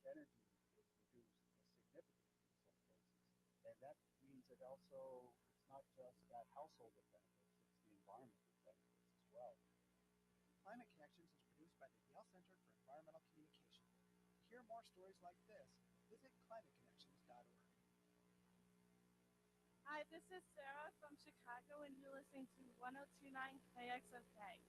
energy is reduced significantly in some cases. And that means it also, it's not just that household that benefits, it's the environment that benefits as well. Climate Connections is produced by the Yale Center for Environmental Communication. To hear more stories like this, visit climateconnections.org. Hi, this is Sarah from Chicago, and you're listening to 1029 KXOK.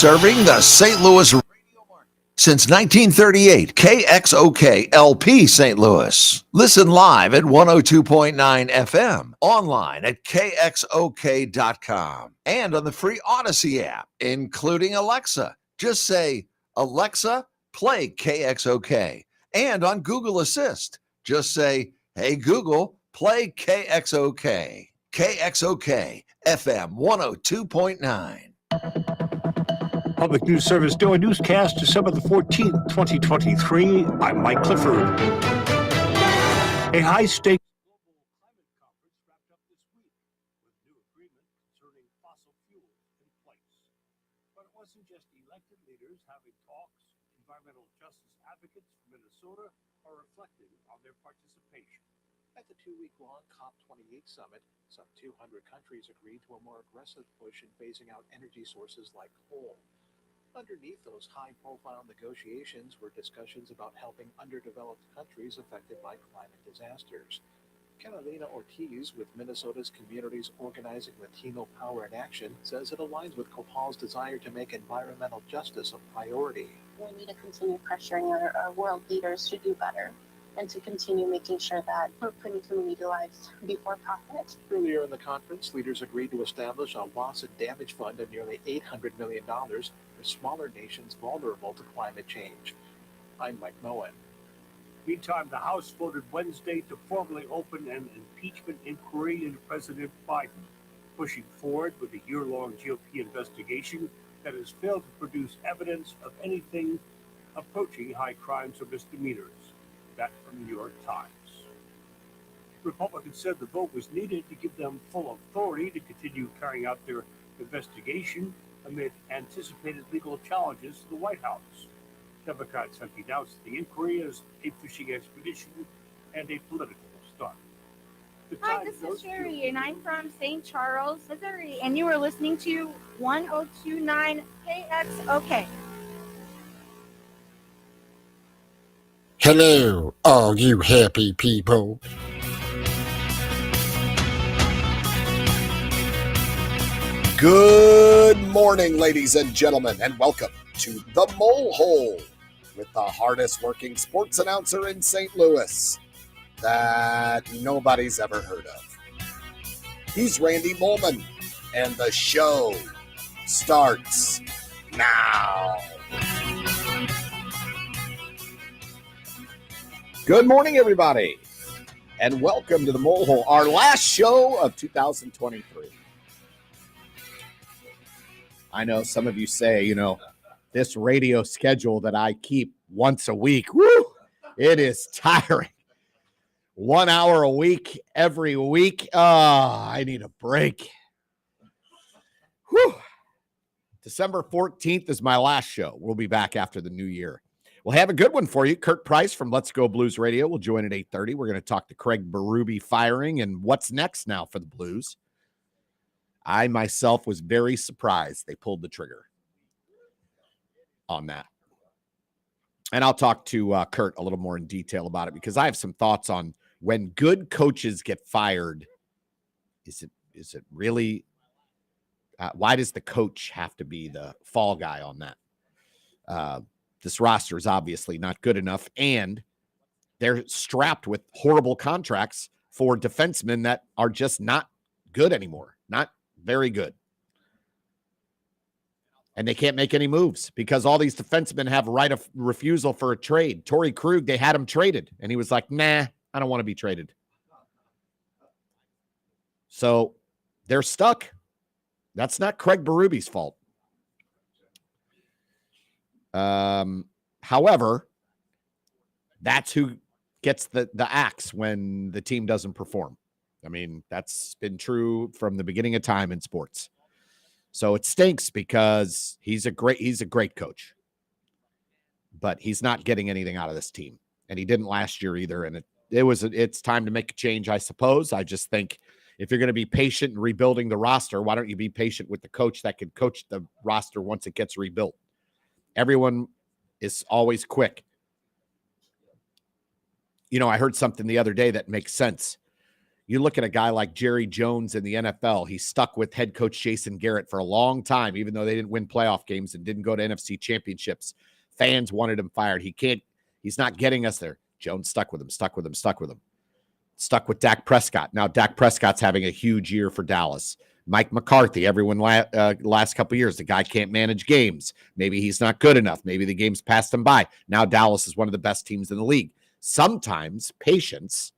Serving the St. Louis radio market since 1938, KXOK LP St. Louis. Listen live at 102.9 FM, online at kxok.com, and on the free Odyssey app, including Alexa. Just say, Alexa, play KXOK. And on Google Assist, just say, hey, Google, play KXOK. KXOK FM 102.9. Public News Service NOAA Newscast, December the 14th, 2023. I'm Mike Clifford. A high-stakes global climate conference wrapped up this week with new agreement concerning fossil fuels in place. But it wasn't just elected leaders having talks. Environmental justice advocates from Minnesota are reflecting on their participation. At the two-week-long COP28 summit, some 200 countries agreed to a more aggressive push in phasing out energy sources like coal. Underneath those high-profile negotiations were discussions about helping underdeveloped countries affected by climate disasters. Carolina Ortiz with Minnesota's Communities Organizing Latino Power in Action says it aligns with COPAL's desire to make environmental justice a priority. We need to continue pressuring our world leaders to do better and to continue making sure that we're putting community lives before profit. Earlier in the conference, leaders agreed to establish a loss and damage fund of nearly $800 million for smaller nations vulnerable to climate change. I'm Mike Moen. Meantime, the House voted Wednesday to formally open an impeachment inquiry into President Biden, pushing forward with a year-long GOP investigation that has failed to produce evidence of anything approaching high crimes or misdemeanors. That from the New York Times. Republicans said the vote was needed to give them full authority to continue carrying out their investigation amid anticipated legal challenges to the White House. Democrats have denounced the inquiry as a fishing expedition and a political stunt. Hi, this is Sherry, and I'm from St. Charles, Missouri, and you are listening to 1029 KXOK. Hello, all you happy people. Good morning, ladies and gentlemen, and welcome to The Mole Hole with the hardest working sports announcer in St. Louis that nobody's ever heard of. He's Randy Molman, and the show starts now. Good morning, everybody, and welcome to The Mole Hole, our last show of 2023. I know some of you say, this radio schedule that I keep once a week, it is tiring. 1 hour a week, every week. I need a break. December 14th is my last show. We'll be back after the new year. We'll have a good one for you. Kurt Price from Let's Go Blues Radio will join at 8:30. We're going to talk to Craig Berube firing and what's next now for the Blues. I myself was very surprised they pulled the trigger on that. And I'll talk to Kurt a little more in detail about it because I have some thoughts on when good coaches get fired. Is it really? Why does the coach have to be the fall guy on that? This roster is obviously not good enough, and they're strapped with horrible contracts for defensemen that are just not good anymore, not very good. And they can't make any moves because all these defensemen have right of refusal for a trade. Torrey Krug, they had him traded, and he was like, nah, I don't want to be traded. So they're stuck. That's not Craig Berube's fault. However, that's who gets the axe when the team doesn't perform. I mean, that's been true from the beginning of time in sports. So it stinks because he's a great coach, but he's not getting anything out of this team, and he didn't last year either. And it's time to make a change, I suppose. I just think if you're going to be patient in rebuilding the roster, why don't you be patient with the coach that can coach the roster once it gets rebuilt? Everyone is always quick. I heard something the other day that makes sense. You look at a guy like Jerry Jones in the NFL. He stuck with head coach Jason Garrett for a long time, even though they didn't win playoff games and didn't go to NFC championships. Fans wanted him fired. He's not getting us there. Jones stuck with him. Stuck with Dak Prescott. Now Dak Prescott's having a huge year for Dallas. Mike McCarthy, everyone last couple of years, the guy can't manage games. Maybe he's not good enough. Maybe the game's passed him by. Now Dallas is one of the best teams in the league. Sometimes patience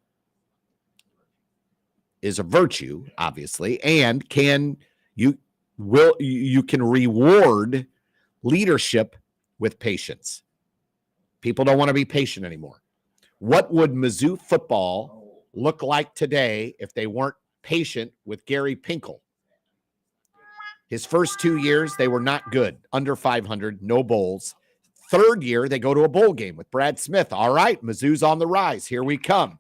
is a virtue, obviously, and you can reward leadership with patience. People don't want to be patient anymore. What would Mizzou football look like today if they weren't patient with Gary Pinkel? His first 2 years, they were not good. Under 500, no bowls. Third year, they go to a bowl game with Brad Smith. All right, Mizzou's on the rise. Here we come.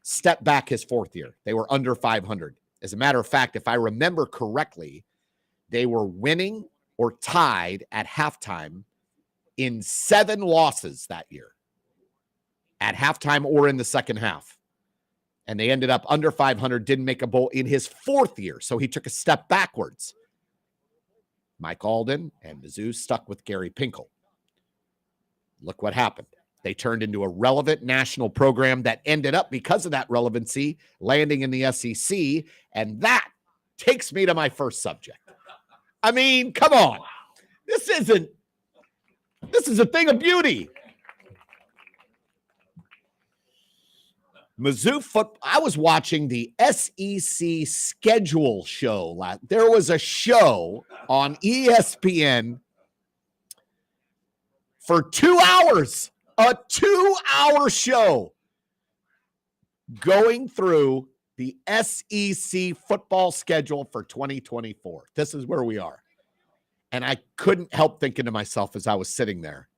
Step back his fourth year. They were under 500. As a matter of fact, if I remember correctly, they were winning or tied at halftime in 7 losses that year. At halftime or in the second half. And they ended up under 500, didn't make a bowl in his fourth year. So he took a step backwards. Mike Alden and Mizzou stuck with Gary Pinkel. Look what happened. They turned into a relevant national program that ended up, because of that relevancy, landing in the SEC. And that takes me to my first subject. I mean, come on. This is a thing of beauty. Mizzou football. I was watching the SEC schedule show. There was a show on ESPN for 2 hours, a 2-hour show going through the SEC football schedule for 2024. This is where we are. And I couldn't help thinking to myself as I was sitting there.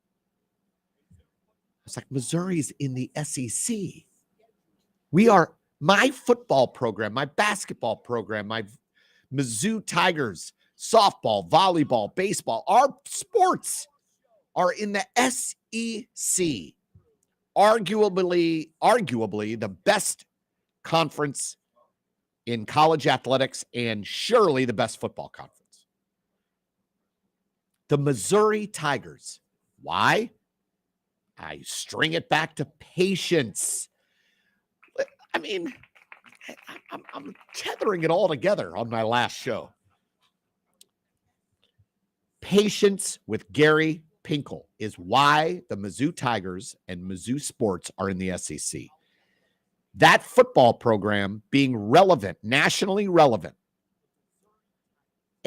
I was like, Missouri's in the SEC. We are, my football program, my basketball program, my Mizzou Tigers, softball, volleyball, baseball, our sports are in the SEC. Arguably the best conference in college athletics and surely the best football conference. The Missouri Tigers. Why? I string it back to patience. I mean, I'm tethering it all together on my last show. Patience with Gary Pinkel is why the Mizzou Tigers and Mizzou sports are in the SEC. That football program being relevant, nationally relevant,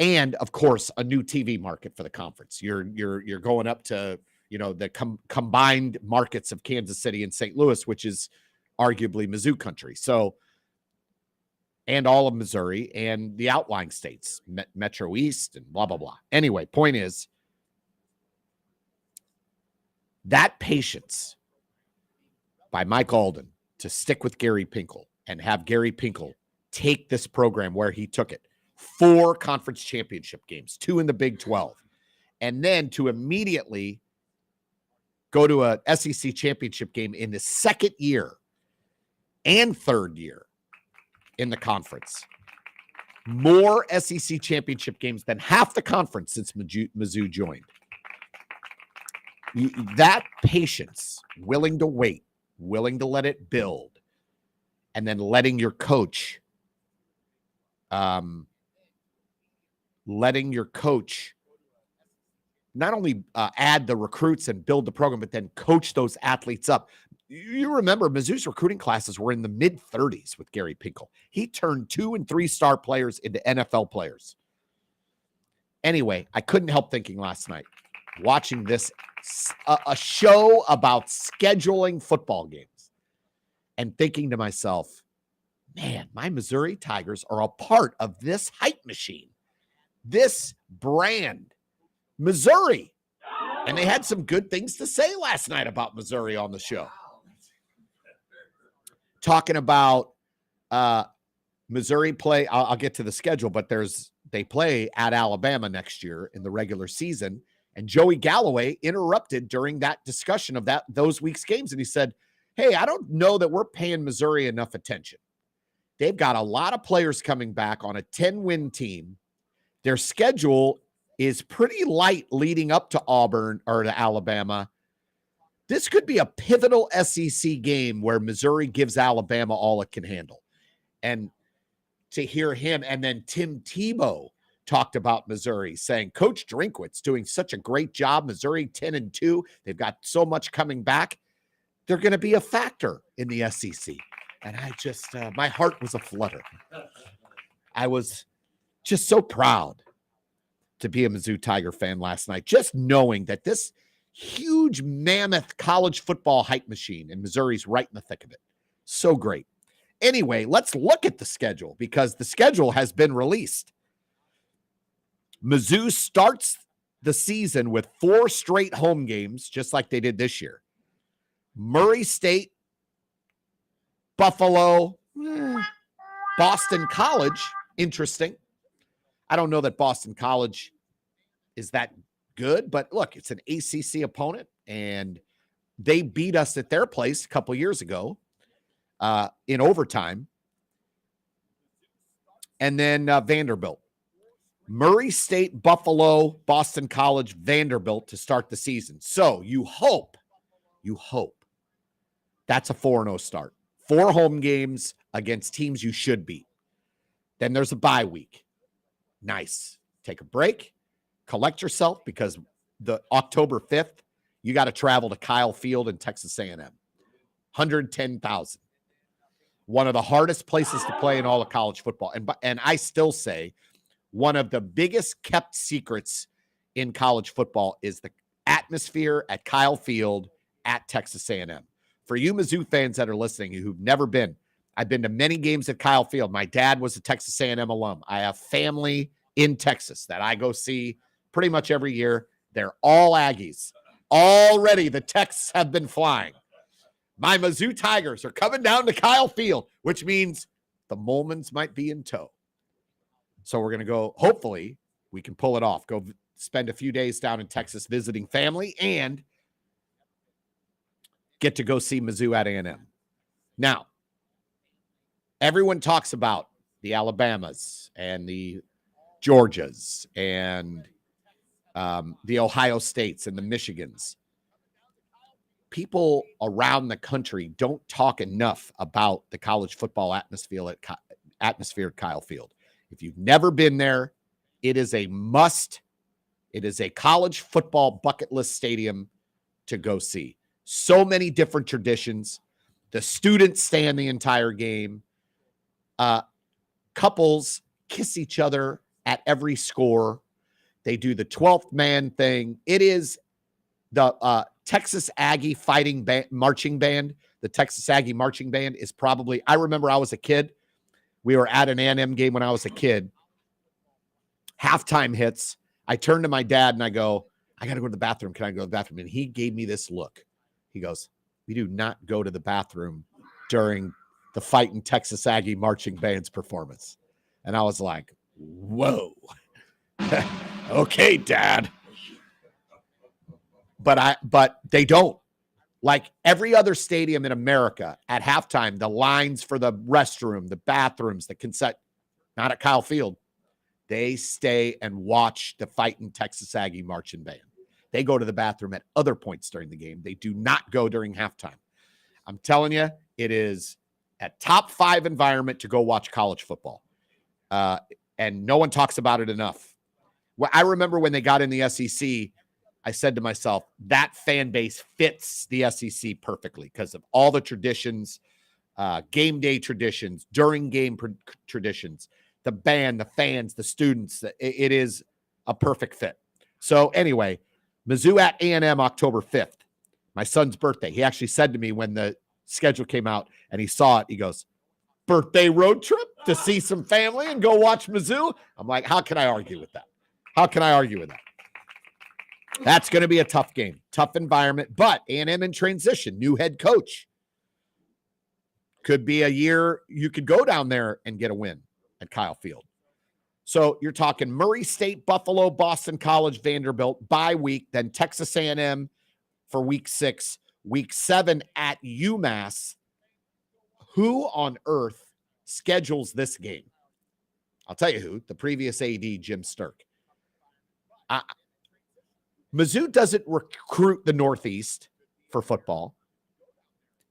and of course a new TV market for the conference. You're going up to the combined markets of Kansas City and St. Louis, which is arguably Mizzou country. So, and all of Missouri and the outlying states, Metro East and blah, blah, blah. Anyway, point is that patience by Mike Alden to stick with Gary Pinkel and have Gary Pinkel take this program where he took it. 4 conference championship games, 2 in the Big 12, and then to immediately go to a SEC championship game in the second year and third year in the conference. More SEC championship games than half the conference since Mizzou joined. That patience, willing to wait, willing to let it build, and then letting your coach not only add the recruits and build the program, but then coach those athletes up. You remember Mizzou's recruiting classes were in the mid-30s with Gary Pinkel. He turned 2- and 3-star players into NFL players. Anyway, I couldn't help thinking last night, watching this, a show about scheduling football games, and thinking to myself, man, my Missouri Tigers are a part of this hype machine, this brand, Missouri. And they had some good things to say last night about Missouri on the show. Talking about Missouri play, I'll get to the schedule, but they play at Alabama next year in the regular season. And Joey Galloway interrupted during that discussion of those week's games. And he said, hey, I don't know that we're paying Missouri enough attention. They've got a lot of players coming back on a 10-win team. Their schedule is pretty light leading up to Auburn or to Alabama. This could be a pivotal SEC game where Missouri gives Alabama all it can handle. And to hear him, and then Tim Tebow talked about Missouri, saying Coach Drinkwitz doing such a great job. Missouri 10-2. They've got so much coming back. They're going to be a factor in the SEC. And I just, my heart was aflutter. I was just so proud to be a Mizzou Tiger fan last night, just knowing that this huge mammoth college football hype machine in Missouri's right in the thick of it. So great. Anyway, let's look at the schedule because the schedule has been released. Mizzou starts the season with 4 straight home games, just like they did this year. Murray State, Buffalo, Boston College, interesting. I don't know that Boston College is that good, but look, it's an ACC opponent, and they beat us at their place a couple years ago in overtime. And then Vanderbilt. Murray State, Buffalo, Boston College, Vanderbilt to start the season. So you hope that's a 4-0 start. 4 home games against teams you should beat. Then there's a bye week. Nice. Take a break, collect yourself, because the October 5th, you got to travel to Kyle Field in Texas A&M. 110,000. One of the hardest places to play in all of college football. And I still say one of the biggest kept secrets in college football is the atmosphere at Kyle Field at Texas A&M. For you Mizzou fans that are listening who've never been, I've been to many games at Kyle Field. My dad was a Texas A&M alum. I have family in Texas that I go see pretty much every year. They're all Aggies. Already the texts have been flying. My Mizzou Tigers are coming down to Kyle Field, which means the Molmans might be in tow. So we're going to go, hopefully we can pull it off. Go spend a few days down in Texas visiting family and get to go see Mizzou at A&M. Now, everyone talks about the Alabamas and the Georgias and the Ohio States and the Michigans. People around the country don't talk enough about the college football atmosphere at Kyle Field. If you've never been there, it is a must. It is a college football bucket list stadium to go see. So many different traditions. The students stand the entire game. Couples kiss each other at every score. They do the 12th man thing. It is the Texas Aggie marching band. The Texas Aggie marching band is probably, I remember I was a kid. We were at an A&M game when I was a kid. Halftime hits. I turned to my dad and I go, I got to go to the bathroom. Can I go to the bathroom? And he gave me this look. He goes, we do not go to the bathroom during the Fightin' Texas Aggie marching band's performance. And I was like, whoa. Okay, Dad. But they don't. Like every other stadium in America at halftime, the lines for the restroom, the bathrooms, the consent, not at Kyle Field. They stay and watch the Fightin' Texas Aggie marching band. They go to the bathroom at other points during the game. They do not go during halftime. I'm telling you, it is a top 5 environment to go watch college football. And no one talks about it enough. Well, I remember when they got in the SEC, I said to myself, that fan base fits the SEC perfectly because of all the traditions, game day traditions, during game traditions, the band, the fans, the students. It is a perfect fit. So anyway, Mizzou at A&M October 5th, my son's birthday. He actually said to me when the schedule came out and he saw it, he goes, birthday road trip to see some family and go watch Mizzou? I'm like, how can I argue with that? How can I argue with that? That's going to be a tough game, tough environment, but A&M in transition, new head coach. Could be a year you could go down there and get a win at Kyle Field. So you're talking Murray State, Buffalo, Boston College, Vanderbilt, bye week, then Texas A&M for week 6, week 7 at UMass. Who on earth schedules this game? I'll tell you who, the previous AD, Jim Sturk. Mizzou doesn't recruit the Northeast for football.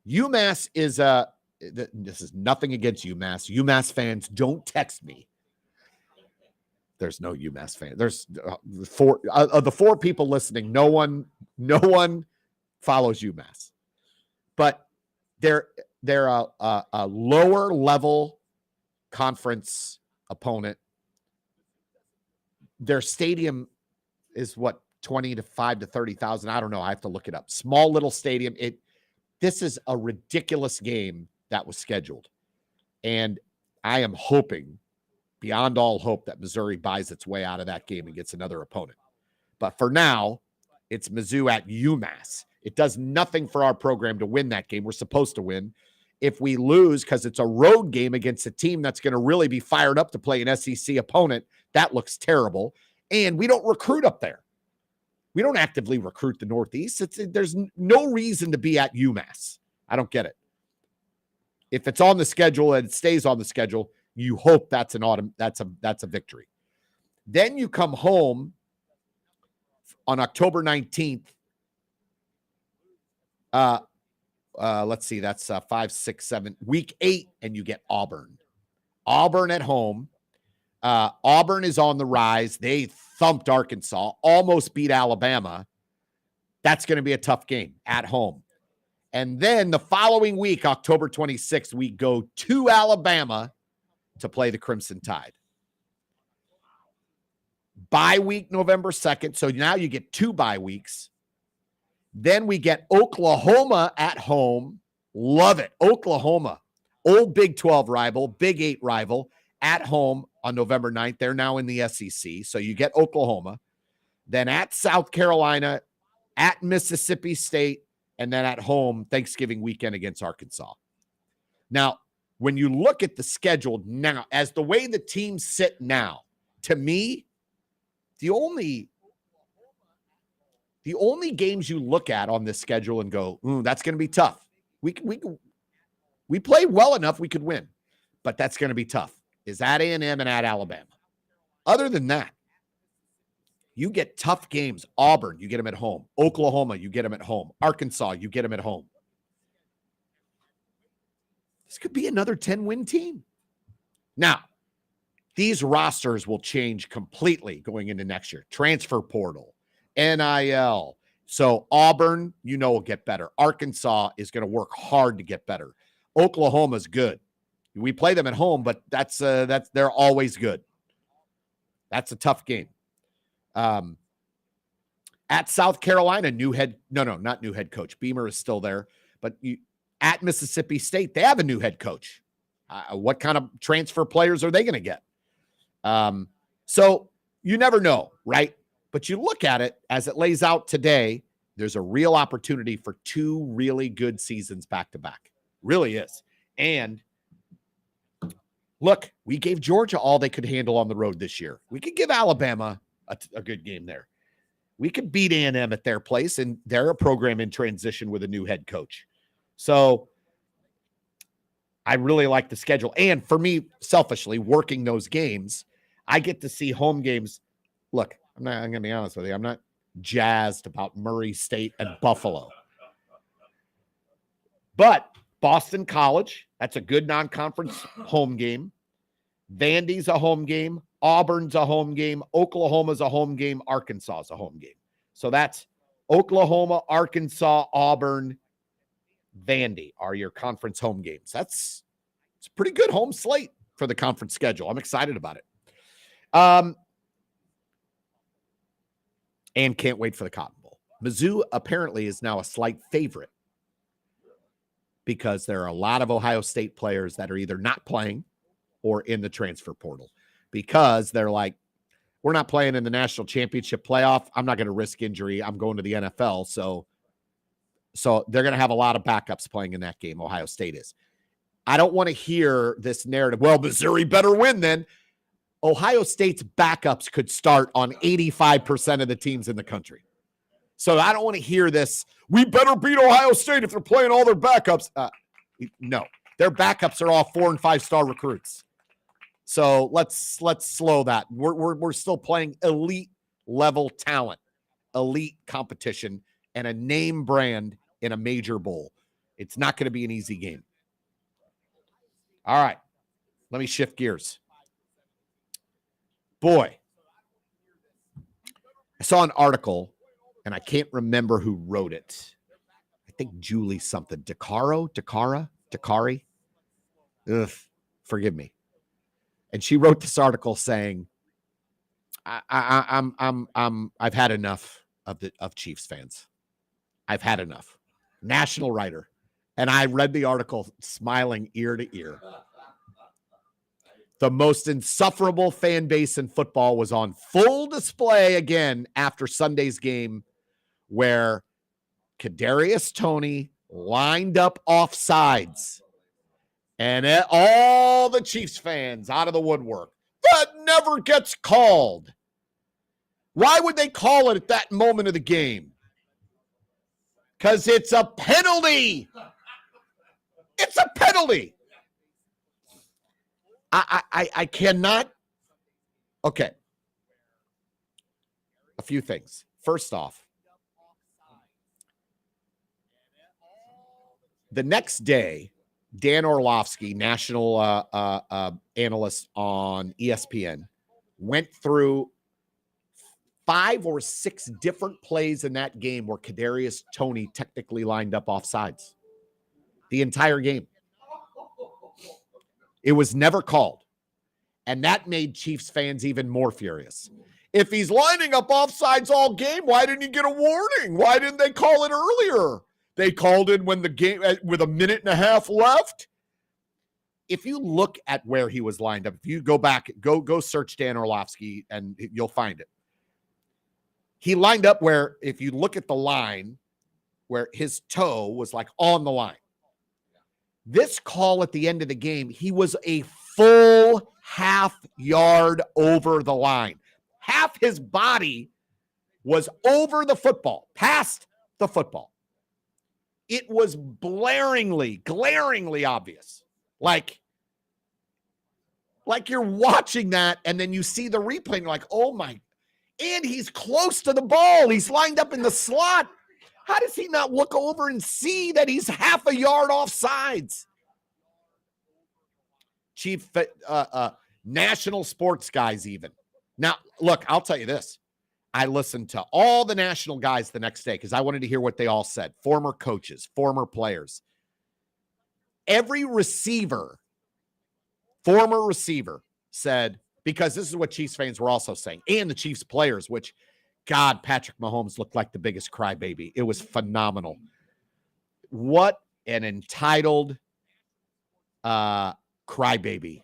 UMass is this is nothing against UMass. UMass fans, don't text me. There's no UMass fan. There's the 4 people listening. No one follows UMass, but they're a lower level conference opponent. their stadium is what, 25 to 30,000. I don't know. I have to look it up. Small little stadium. This is a ridiculous game that was scheduled. And I am hoping, beyond all hope, that Missouri buys its way out of that game and gets another opponent. But for now, it's Mizzou at UMass. It does nothing for our program to win that game. We're supposed to win. If we lose, because it's a road game against a team that's going to really be fired up to play an SEC opponent, that looks terrible. And we don't recruit up there. We don't actively recruit the Northeast. There's no reason to be at UMass. I don't get it. If it's on the schedule and it stays on the schedule, you hope that's a victory. Then you come home on October 19th. Let's see, that's 5, 6, 7, week 8, and you get Auburn. Auburn at home. Auburn is on the rise. They thumped Arkansas, almost beat Alabama. That's going to be a tough game at home. And then the following week, October 26th, we go to Alabama to play the Crimson Tide. Bye week, November 2nd. So now you get 2 bye weeks. Then we get Oklahoma at home. Love it. Oklahoma, old Big 12 rival, Big 8 rival, at home on November 9th. They're now in the SEC. So you get Oklahoma. Then at South Carolina, at Mississippi State, and then at home Thanksgiving weekend against Arkansas. Now, when you look at the schedule now, as the way the teams sit now, to me, the only games you look at on this schedule and go, that's going to be tough. We play well enough we could win, but that's going to be tough, is at A&M and at Alabama. Other than that, you get tough games. Auburn, you get them at home. Oklahoma, you get them at home. Arkansas, you get them at home. This could be another 10-win team. Now, these rosters will change completely going into next year. Transfer portal, NIL. So Auburn, will get better. Arkansas is going to work hard to get better. Oklahoma's good. We play them at home, but they're always good. That's a tough game. At South Carolina, not new head coach. Beamer is still there, but at Mississippi State, they have a new head coach. What kind of transfer players are they going to get? So you never know, right? But you look at it as it lays out today, there's a real opportunity for 2 really good seasons back to back. Really is. And look, we gave Georgia all they could handle on the road this year. We could give Alabama a good game there. We could beat A&M at their place, and they're a program in transition with a new head coach. So I really like the schedule. And for me, selfishly, working those games, I get to see home games. Look, I'm going to be honest with you. I'm not jazzed about Murray State and Buffalo. But Boston College, that's a good non-conference home game. Vandy's a home game. Auburn's a home game. Oklahoma's a home game. Arkansas's a home game. So that's Oklahoma, Arkansas, Auburn, Vandy are your conference home games. It's a pretty good home slate for the conference schedule. I'm excited about it. And can't wait for the Cotton Bowl. Mizzou apparently is now a slight favorite because there are a lot of Ohio State players that are either not playing or in the transfer portal because they're like, we're not playing in the national championship playoff. I'm not going to risk injury. I'm going to the NFL. So they're going to have a lot of backups playing in that game. Ohio State is. I don't want to hear this narrative. Well, Missouri better win then. Ohio State's backups could start on 85% of the teams in the country. So I don't want to hear this. We better beat Ohio State if they're playing all their backups. No, their backups are all 4- and 5-star recruits. So let's slow that. We're still playing elite level talent, elite competition, and a name brand in a major bowl. It's not going to be an easy game. All right, let me shift gears. Boy, I saw an article, and I can't remember who wrote it. I think Julie something. Dakari? Ugh, forgive me. And she wrote this article saying, I've had enough of Chiefs fans. I've had enough. National writer. And I read the article smiling ear to ear. The most insufferable fan base in football was on full display again after Sunday's game, where Kadarius Toney lined up offsides. And all the Chiefs fans out of the woodwork. That never gets called. Why would they call it at that moment of the game? Because it's a penalty. It's a penalty. I cannot. Okay. A few things. First off, the next day, Dan Orlovsky, national analyst on ESPN, went through 5 or 6 different plays in that game where Kadarius Toney technically lined up offsides. The entire game. It was never called. And that made Chiefs fans even more furious. If he's lining up offsides all game, why didn't he get a warning? Why didn't they call it earlier? They called it when the game, with a minute and a half left. If you look at where he was lined up, if you go back, go search Dan Orlovsky and you'll find it. He lined up where, if you look at the line, where his toe was like on the line. This call at the end of the game, he was a full half yard over the line. Half his body was over the football, past the football. It was glaringly obvious. Like you're watching that and then you see the replay and you're like, oh my, and he's close to the ball. He's lined up in the slot. How does he not look over and see that he's half a yard off sides? Chief, national sports guys even. Now, look, I'll tell you this. I listened to all the national guys the next day because I wanted to hear what they all said. Former coaches, former players. Every receiver, former receiver said, because this is what Chiefs fans were also saying, and the Chiefs players, which, God, Patrick Mahomes looked like the biggest crybaby. It was phenomenal. What an entitled crybaby.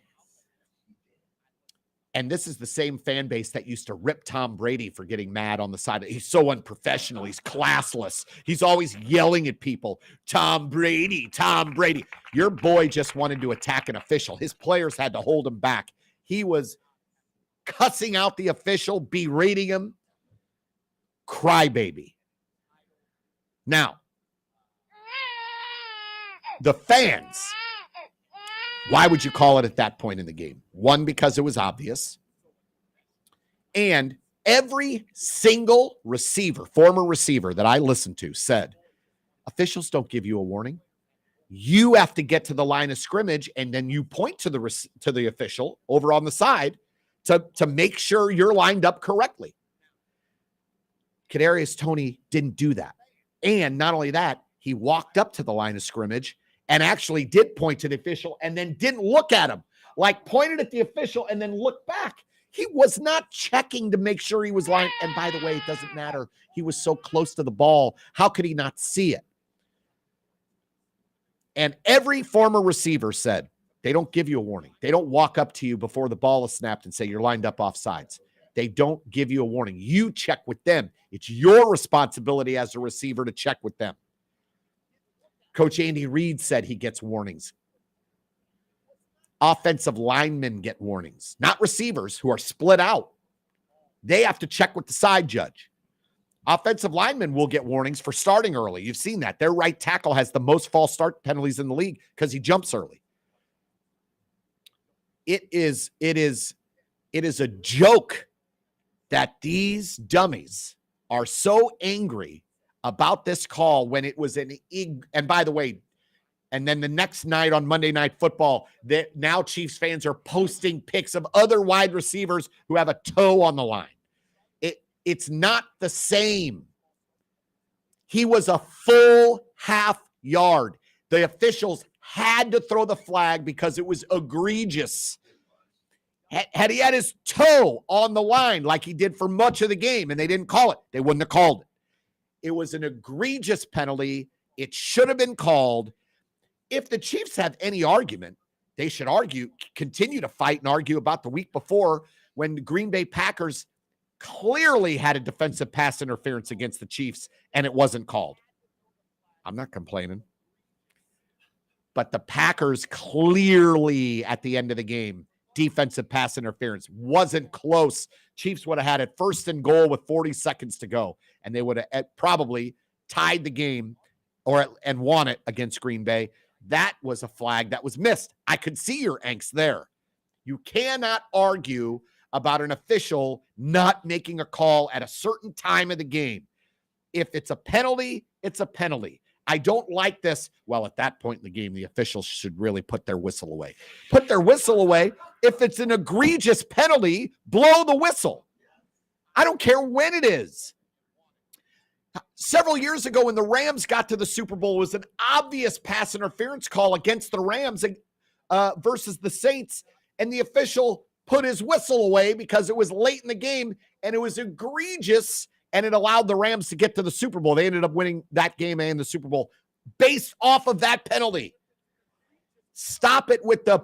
And this is the same fan base that used to rip Tom Brady for getting mad on the side. He's so unprofessional. He's classless. He's always yelling at people. Tom Brady, Tom Brady. Your boy just wanted to attack an official. His players had to hold him back. He was cussing out the official, berating him. Crybaby. Now, the fans, why would you call it at that point in the game? One, because it was obvious. And every single receiver, former receiver that I listened to said, officials don't give you a warning. You have to get to the line of scrimmage and then you point to the official over on the side to make sure you're lined up correctly. Kadarius Toney didn't do that. And not only that, he walked up to the line of scrimmage and actually did point to the official and then didn't look at him. Like pointed at the official and then looked back. He was not checking to make sure he was lined. And by the way, it doesn't matter. He was so close to the ball. How could he not see it? And every former receiver said, they don't give you a warning. They don't walk up to you before the ball is snapped and say you're lined up off sides. They don't give you a warning. You check with them. It's your responsibility as a receiver to check with them. Coach Andy Reid said he gets warnings. Offensive linemen get warnings, not receivers who are split out. They have to check with the side judge. Offensive linemen will get warnings for starting early. You've seen that. Their right tackle has the most false start penalties in the league because he jumps early. It is a joke that these dummies are so angry about this call when it was and by the way, and then the next night on Monday Night Football, that now Chiefs fans are posting pics of other wide receivers who have a toe on the line. It's not the same. He was a full half yard. The officials had to throw the flag because it was egregious. Had he had his toe on the line like he did for much of the game and they didn't call it, they wouldn't have called it. It was an egregious penalty. It should have been called. If the Chiefs have any argument, they should continue to fight and argue about the week before when the Green Bay Packers clearly had a defensive pass interference against the Chiefs and it wasn't called. I'm not complaining. But the Packers clearly at the end of the game, defensive pass interference wasn't close. Chiefs would have had it 1st and goal with 40 seconds to go, and they would have probably tied the game and won it against Green Bay. That was a flag that was missed. I could see your angst there. You cannot argue about an official not making a call at a certain time of the game. If it's a penalty, it's a penalty. I don't like this. Well, at that point in the game, the officials should really put their whistle away. Put their whistle away. If it's an egregious penalty, blow the whistle. I don't care when it is. Several years ago when the Rams got to the Super Bowl, it was an obvious pass interference call against the Rams versus the Saints, and the official put his whistle away because it was late in the game, and it was egregious, and it allowed the Rams to get to the Super Bowl. They ended up winning that game and the Super Bowl based off of that penalty. Stop it with the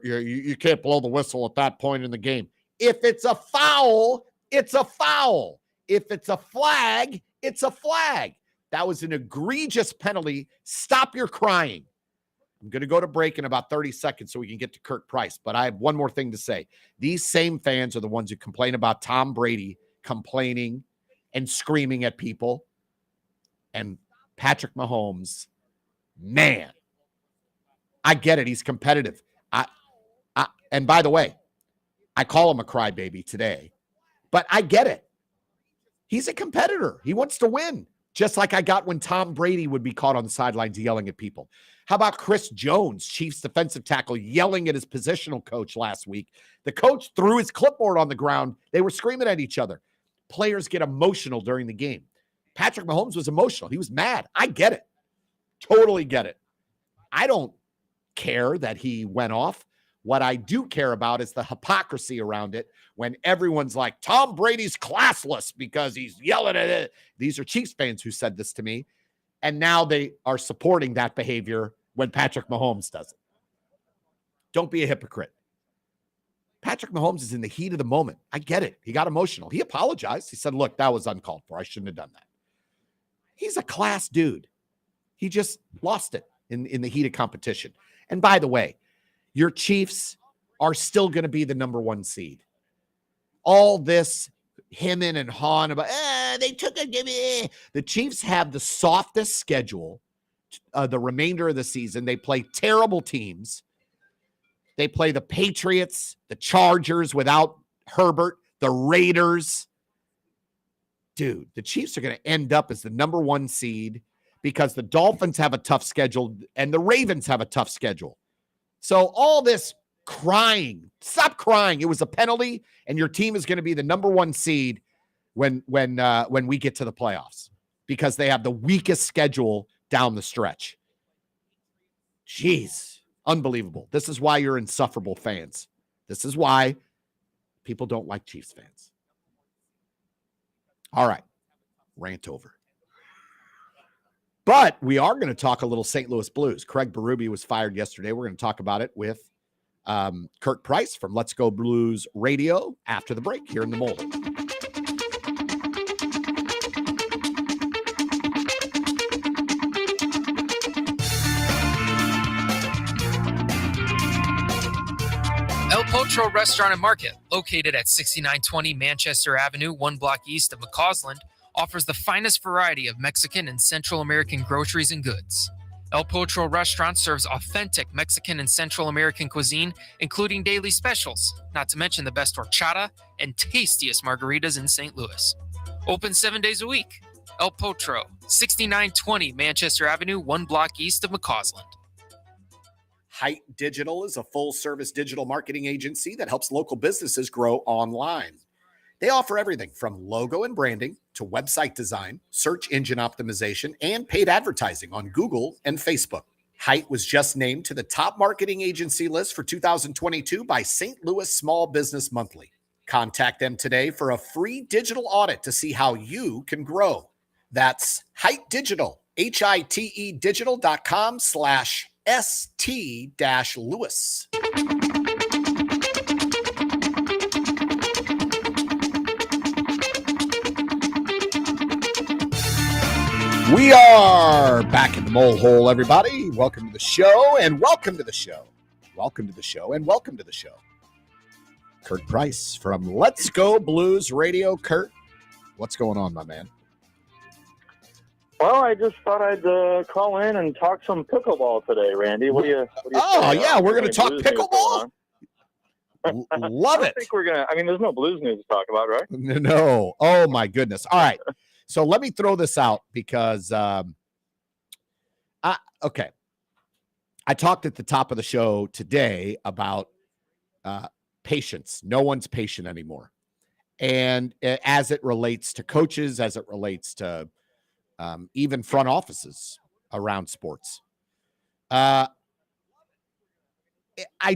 you can't blow the whistle at that point in the game. If it's a foul, it's a foul. If it's a flag, it's a flag. That was an egregious penalty. Stop your crying. I'm going to go to break in about 30 seconds so we can get to Kirk Price. But I have one more thing to say. These same fans are the ones who complain about Tom Brady complaining and screaming at people. And Patrick Mahomes, man, I get it. He's competitive. And by the way, I call him a crybaby today, but I get it. He's a competitor. He wants to win, just like I got when Tom Brady would be caught on the sidelines yelling at people. How about Chris Jones, Chiefs defensive tackle, yelling at his positional coach last week? The coach threw his clipboard on the ground. They were screaming at each other. Players get emotional during the game. Patrick Mahomes was emotional. He was mad. I get it. Totally get it. I don't care that he went off. What I do care about is the hypocrisy around it when everyone's like, Tom Brady's classless because he's yelling at it. These are Chiefs fans who said this to me. And now they are supporting that behavior when Patrick Mahomes does it. Don't be a hypocrite. Patrick Mahomes is in the heat of the moment. I get it. He got emotional. He apologized. He said, look, that was uncalled for. I shouldn't have done that. He's a class dude. He just lost it in the heat of competition. And by the way, your Chiefs are still going to be the number 1 seed. All this hemming and hawing about, they took a give me. The Chiefs have the softest schedule the remainder of the season. They play terrible teams. They play the Patriots, the Chargers without Herbert, the Raiders. Dude, the Chiefs are going to end up as the number 1 seed because the Dolphins have a tough schedule and the Ravens have a tough schedule. So all this crying, stop crying. It was a penalty, and your team is going to be the number 1 seed when we get to the playoffs because they have the weakest schedule down the stretch. Jeez, unbelievable. This is why you're insufferable fans. This is why people don't like Chiefs fans. All right, rant over. But we are going to talk a little St. Louis Blues. Craig Berube was fired yesterday. We're going to talk about it with Kirk Price from Let's Go Blues Radio after the break here in the Mole. El Potro Restaurant and Market, located at 6920 Manchester Avenue, 1 block east of McCausland, offers the finest variety of Mexican and Central American groceries and goods. El Potro Restaurant serves authentic Mexican and Central American cuisine, including daily specials, not to mention the best horchata and tastiest margaritas in St. Louis. Open 7 days a week. El Potro, 6920 Manchester Avenue, 1 block east of McCausland. Height Digital is a full-service digital marketing agency that helps local businesses grow online. They offer everything from logo and branding to website design, search engine optimization, and paid advertising on Google and Facebook. Hite was just named to the top marketing agency list for 2022 by St. Louis Small Business Monthly. Contact them today for a free digital audit to see how you can grow. That's Hite Digital, HITE digital.com/ST-Lewis. We are back in the mole hole, everybody. Welcome to the show, and welcome to the show. Welcome to the show, and welcome to the show. Kurt Price from Let's Go Blues Radio. Kurt, what's going on, my man? Well, I just thought I'd call in and talk some pickleball today, Randy. What do you Oh, say? yeah, we're going to talk Blues news pickleball? Love it. I think we're going to, I mean, there's no blues news to talk about, right? No. Oh, my goodness. All right. So let me throw this out because, okay. I talked at the top of the show today about patience. No one's patient anymore. And as it relates to coaches, as it relates to even front offices around sports. I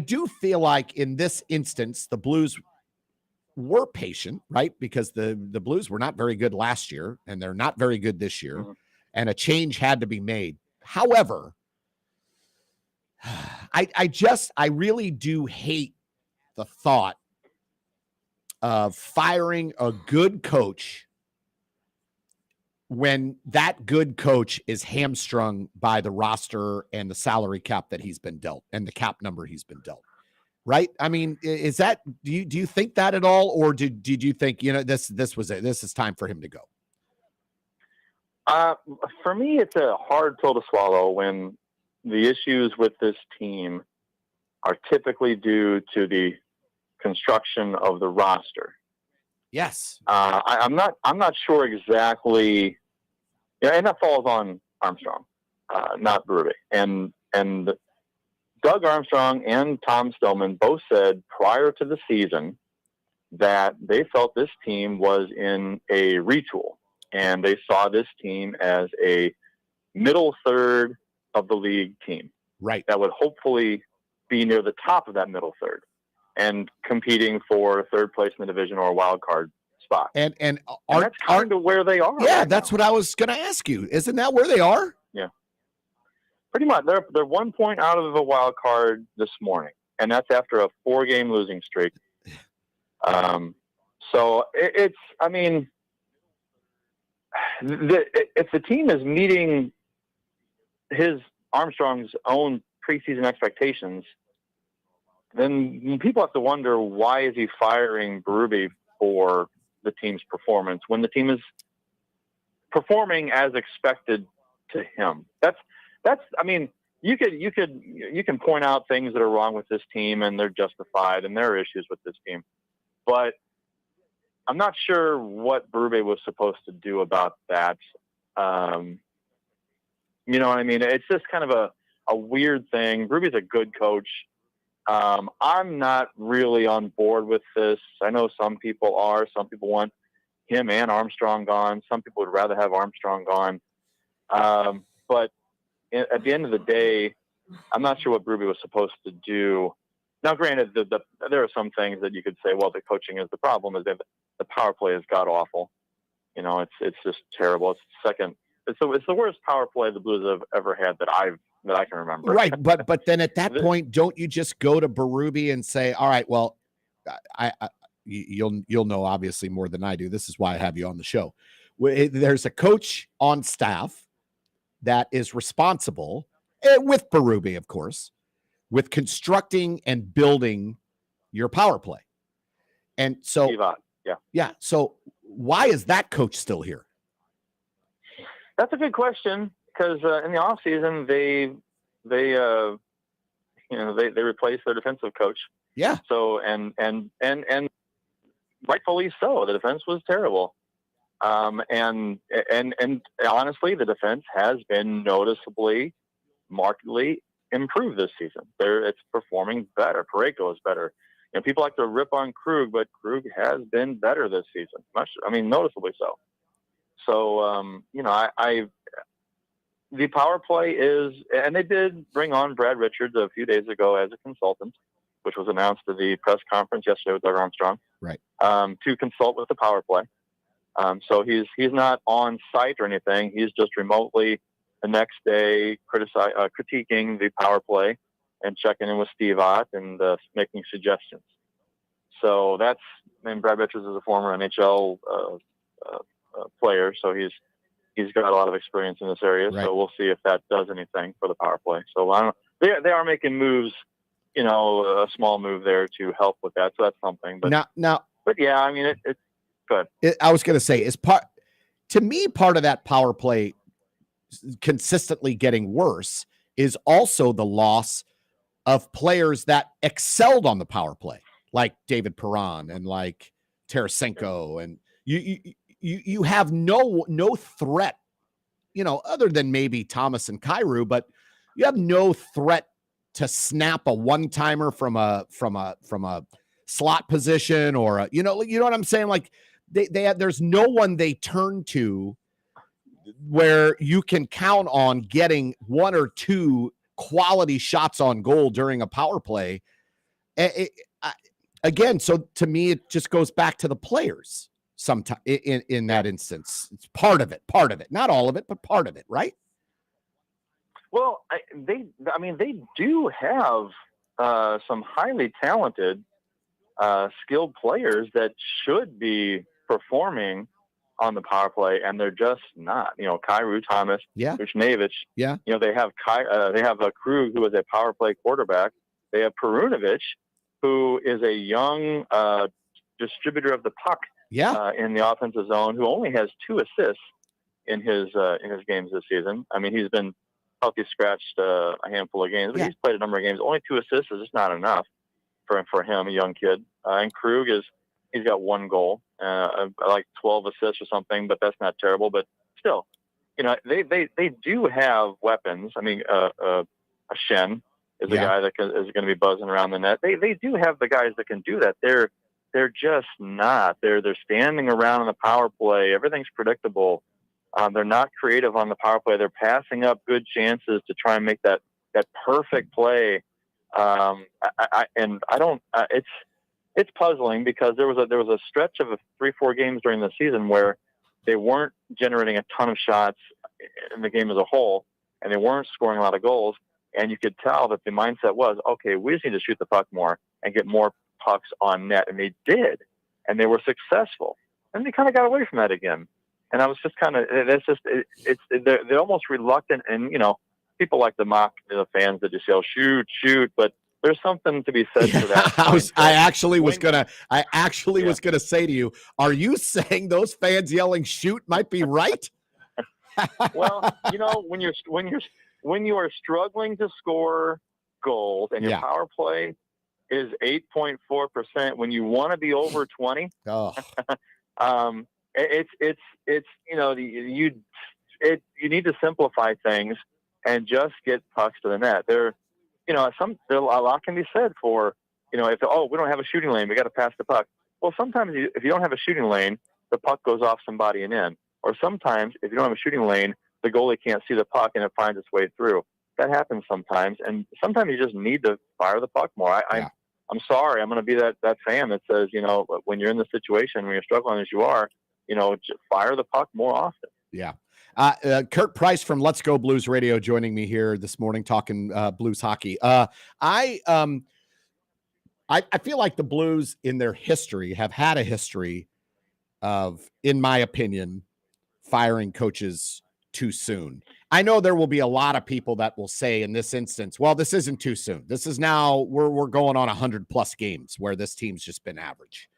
do feel like in this instance, the Blues were patient, right? Because the Blues were not very good last year, and they're not very good this year, and a change had to be made. However, I really do hate the thought of firing a good coach when that good coach is hamstrung by the roster and the salary cap that he's been dealt and the cap number he's been dealt. Right? I mean, is that, do you think that at all? Or did you think, this was it, this is time for him to go? For me, it's a hard pill to swallow when the issues with this team are typically due to the construction of the roster. Yes. I'm not sure exactly. Yeah, and that falls on Armstrong, not Berube. And Doug Armstrong and Tom Stillman both said prior to the season that they felt this team was in a retool, and they saw this team as a middle third of the league team. Right. That would hopefully be near the top of that middle third and competing for third place in the division or a wild card spot. And that's kind of where they are. Yeah, right that's now. what I was going to ask you. Isn't that where they are? Yeah. Pretty much. They're 1 point out of the wild card this morning, and that's after a 4-game losing streak. So it's, I mean, if the team is meeting Armstrong's own preseason expectations, then people have to wonder, why is he firing Berube for the team's performance when the team is performing as expected to him? That's, I mean, you can point out things that are wrong with this team and they're justified and there are issues with this team, but I'm not sure what Berube was supposed to do about that. You know what I mean? It's just kind of a weird thing. Berube's a good coach. I'm not really on board with this. I know some people are. Some people want him and Armstrong gone. Some people would rather have Armstrong gone. But at the end of the day, I'm not sure what Berube was supposed to do. Now, granted, there are some things that you could say, well, the coaching is the problem. Is that the power play is god awful. It's just terrible. It's the worst power play the Blues have ever had that I can remember. Right, but then at that point, don't you just go to Berube and say, all right, well, you'll know obviously more than I do. This is why I have you on the show. There's a coach on staff that is responsible, with Berube, of course, with constructing and building your power play. And so, yeah. So why is that coach still here? That's a good question, because in the off season they replaced their defensive coach. Yeah. So and rightfully so. The defense was terrible. And honestly, the defense has been noticeably, markedly improved this season. It's performing better. Parayko is better. People like to rip on Krug, but Krug has been better this season. Noticeably so. So, the power play is, and they did bring on Brad Richards a few days ago as a consultant, which was announced at the press conference yesterday with Doug Armstrong, right? To consult with the power play. So he's not on site or anything. He's just remotely the next day critiquing the power play and checking in with Steve Ott and making suggestions. So that's, and Brad Richards is a former NHL player, so he's got a lot of experience in this area. Right. So we'll see if that does anything for the power play. So I don't know. They are making moves, a small move there to help with that. So that's something. But but yeah, I mean, it's good. I was going to say, part of that power play consistently getting worse is also the loss of players that excelled on the power play, like David Perron and like Tarasenko, and you have no threat, other than maybe Thomas and Kyrou, but you have no threat to snap a one-timer from a slot position or you know what I'm saying? Like there's no one they turn to where you can count on getting one or two quality shots on goal during a power play. Again, so to me, it just goes back to the players. Sometimes in that instance, it's part of it, not all of it, but part of it, right? Well, they do have some highly talented, skilled players that should be performing on the power play, and they're just not. Kyrou, Thomas, Buchnevich. Yeah. They have a Krug, who is a power play quarterback. They have Perunovic, who is a young distributor of the puck. Yeah. In the offensive zone, who only has 2 assists in his games this season. I mean, he's been healthy scratched a handful of games, but he's played a number of games. Only 2 assists is just not enough for him, a young kid. And Krug he's got 1 goal, like 12 assists or something, but that's not terrible. But still, they do have weapons. I mean, a Shen is a guy that is going to be buzzing around the net. They do have the guys that can do that. They're just not. They're standing around in the power play. Everything's predictable. They're not creative on the power play. They're passing up good chances to try and make that perfect play. It's puzzling because there was a stretch of 3-4 games during the season where they weren't generating a ton of shots in the game as a whole, and they weren't scoring a lot of goals. And you could tell that the mindset was, okay, we just need to shoot the puck more and get more pucks on net, and they did, and they were successful, and they kind of got away from that again. And I was just kind of, they're almost reluctant, and people like to mock the fans that just yell shoot, but there's something to be said for that. I actually was gonna say to you, are you saying those fans yelling shoot might be right? Well, when you are struggling to score goals and your power play is 8.4%, when you want to be over 20, you need to simplify things and just get pucks to the net. A lot can be said for, if we don't have a shooting lane, we got to pass the puck. Well, sometimes if you don't have a shooting lane, the puck goes off somebody and in. Or sometimes if you don't have a shooting lane, the goalie can't see the puck and it finds its way through. That happens sometimes, and sometimes you just need to fire the puck more. I'm sorry, I'm going to be that fan that says, when you're in this situation, when you're struggling as you are, fire the puck more often. Yeah. Kurt Price from Let's Go Blues Radio joining me here this morning talking Blues hockey. I feel like the Blues in their history have had a history of, in my opinion, firing coaches too soon. I know there will be a lot of people that will say in this instance, well, this isn't too soon. This is now we're going on 100+ games where this team's just been average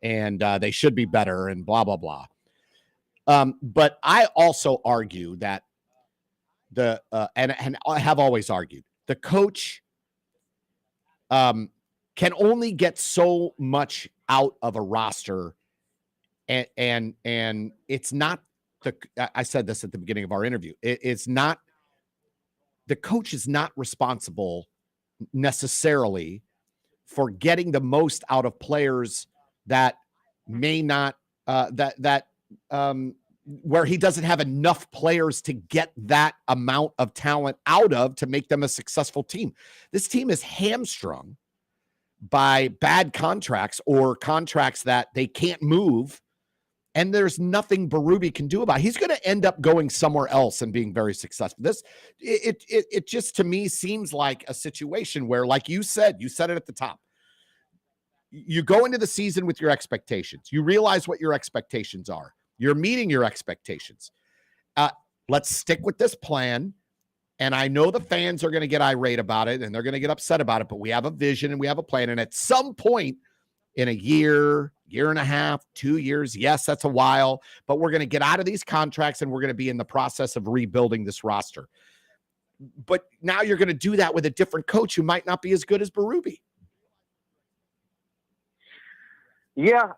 and they should be better and blah, blah, blah. But I also argue that and I have always argued, the coach can only get so much out of a roster, and it's not I said this at the beginning of our interview. It's not, the coach is not responsible necessarily for getting the most out of players that may not where he doesn't have enough players to get that amount of talent out of to make them a successful team. This team is hamstrung by bad contracts or contracts that they can't move, and there's nothing Berube can do about it. He's going to end up going somewhere else and being very successful. It just to me seems like a situation where, like you said it at the top. You go into the season with your expectations. You realize what your expectations are. You're meeting your expectations. Let's stick with this plan. And I know the fans are going to get irate about it and they're going to get upset about it, but we have a vision and we have a plan. And at some point in a year and a half, 2 years, yes, that's a while, but we're going to get out of these contracts and we're going to be in the process of rebuilding this roster. But now you're going to do that with a different coach who might not be as good as Berube. Yeah,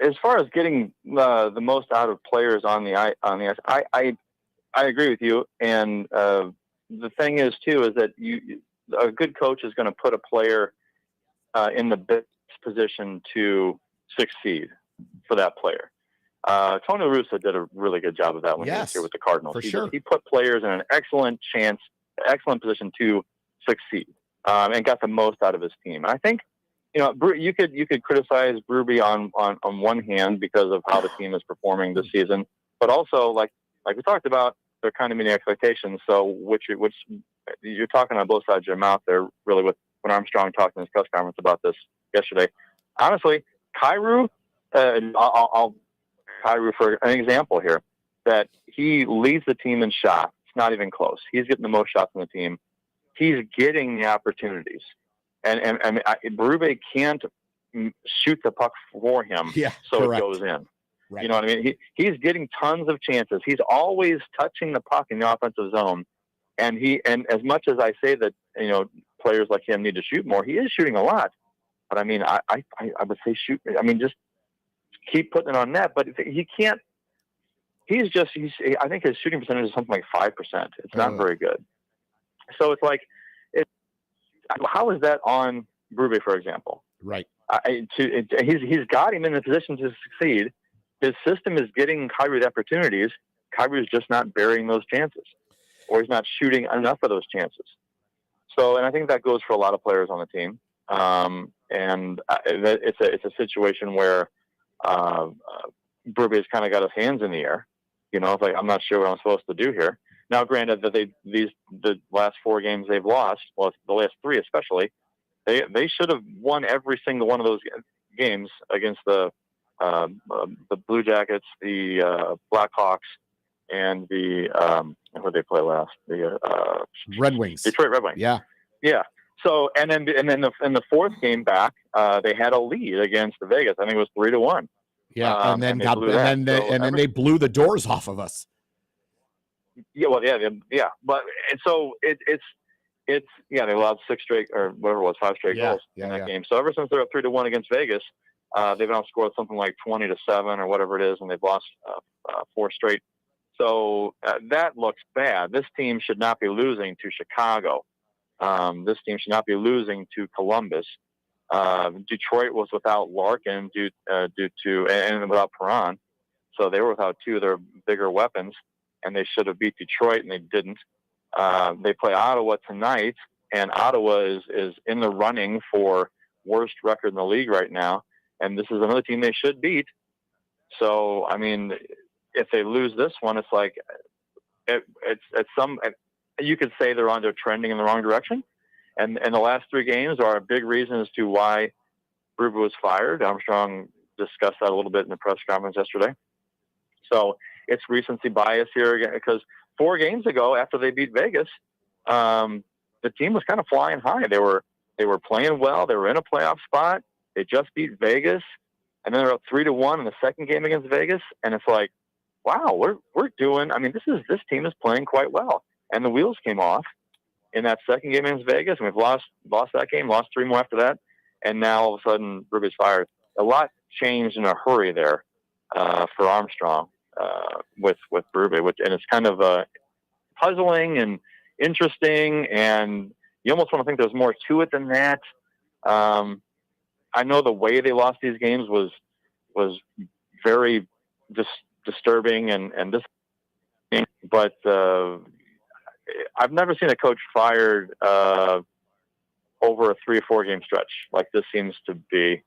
as far as getting the most out of players on the ice, I agree with you. And the thing is too is that a good coach is going to put a player in the best position to succeed for that player. Tony La Russa did a really good job of that when he was here with the Cardinals. For sure. He put players in an excellent position to succeed, and got the most out of his team. And I think, you could criticize Berube on one hand because of how the team is performing this season, but also like we talked about, they're kind of meeting expectations. So which you're talking on both sides of your mouth there, really, with when Armstrong talked in his press conference about this yesterday. Honestly, Kyrou, I'll Kyrou for an example here, that he leads the team in shots. It's not even close. He's getting the most shots on the team. He's getting the opportunities. And Berube can't shoot the puck for him, so correct. It goes in. Right. You know what I mean? He's getting tons of chances. He's always touching the puck in the offensive zone, and as much as I say that players like him need to shoot more, he is shooting a lot. But I mean, I would say shoot. I mean, just keep putting it on net. But he can't. I think his shooting percentage is something like 5%. It's not very good. So it's like. How is that on Berube, for example? Right. He's got him in the position to succeed. His system is getting Kyrou the opportunities. Kyrou is just not burying those chances, or he's not shooting enough of those chances. So, and I think that goes for a lot of players on the team. And it's a situation where Berube has kind of got his hands in the air. It's like, I'm not sure what I'm supposed to do here. Now, granted that the last 4 games they've lost, well, the last 3 especially, they should have won every single one of those games against the Blue Jackets, the Blackhawks, and the who they play last? The Red Wings, Detroit Red Wings. Yeah. So and then in the 4th game back, they had a lead against the Vegas. I think it was 3-1. Yeah, and then they blew the doors off of us. Yeah, well, yeah, but and so it's they allowed 6 straight or whatever it was, 5 straight goals in that game. So ever since they're up 3-1 against Vegas, they've outscored something like 20-7 or whatever it is, and they've lost 4 straight. So that looks bad. This team should not be losing to Chicago. This team should not be losing to Columbus. Detroit was without Larkin due to and without Perron, so they were without 2 of their bigger weapons. And they should have beat Detroit, and they didn't. They play Ottawa tonight, and Ottawa is in the running for worst record in the league right now. And this is another team they should beat. So, I mean, if they lose this one, it's like you could say they're trending in the wrong direction. And the last 3 games are a big reason as to why Berube was fired. Armstrong discussed that a little bit in the press conference yesterday. So it's recency bias here again, because 4 games ago, after they beat Vegas, the team was kind of flying high. They were playing well. They were in a playoff spot. They just beat Vegas, and then they're up 3-1 in the second game against Vegas. And it's like, wow, we're doing. I mean, this team is playing quite well. And the wheels came off in that second game against Vegas, and we've lost that game, lost 3 more after that, and now all of a sudden Berube's fired. A lot changed in a hurry there for Armstrong. With Berube, and it's kind of puzzling and interesting, and you almost want to think there's more to it than that. I know the way they lost these games was very just disturbing and this. But I've never seen a coach fired over a 3 or 4 game stretch like this seems to be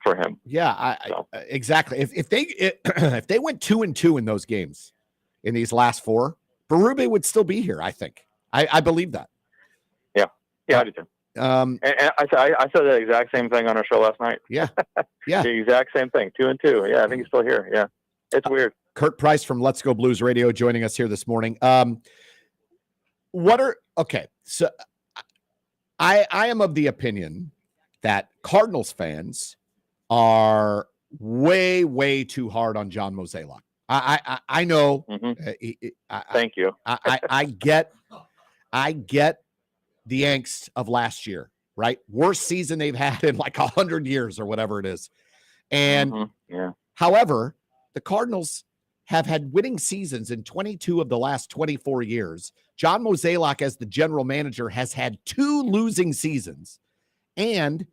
for him. Yeah, exactly. If they went 2-2 in those games in these last 4, Berube would still be here. I think. I believe that. Yeah, I do too. And I said the exact same thing on our show last night. Yeah. The exact same thing. 2-2. Yeah, I think he's still here. Yeah, it's weird. Kurt Price from Let's Go Blues Radio joining us here this morning. So I am of the opinion that Cardinals fans are way too hard on John Mozeliak. I know. Thank you. I get the angst of last year, right? Worst season they've had in like 100 years or whatever it is. And however, the Cardinals have had winning seasons in 22 of the last 24 years. John Mozeliak, as the general manager, has had 2 losing seasons. And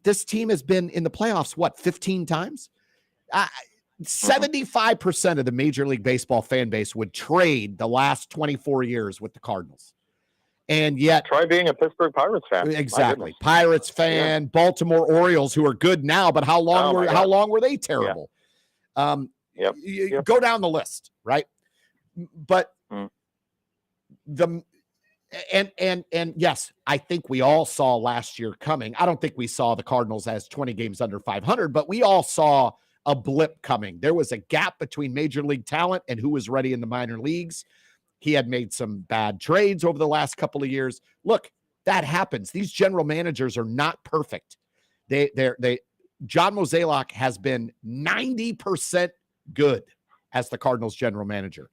this team has been in the playoffs, 15 times? 75% of the Major League Baseball fan base would trade the last 24 years with the Cardinals. And yet, try being a Pittsburgh Pirates fan. Exactly, Pirates fan, Baltimore Orioles, who are good now, but how long were they terrible? You go down the list, right? But yes, I think we all saw last year coming. I don't think we saw the Cardinals as 20 games under 500, but we all saw a blip coming. There was a gap between major league talent and who was ready in the minor leagues. He had made some bad trades over the last couple of years. Look, that happens. These general managers are not perfect. John Mozeliak has been 90% good as the Cardinals general manager.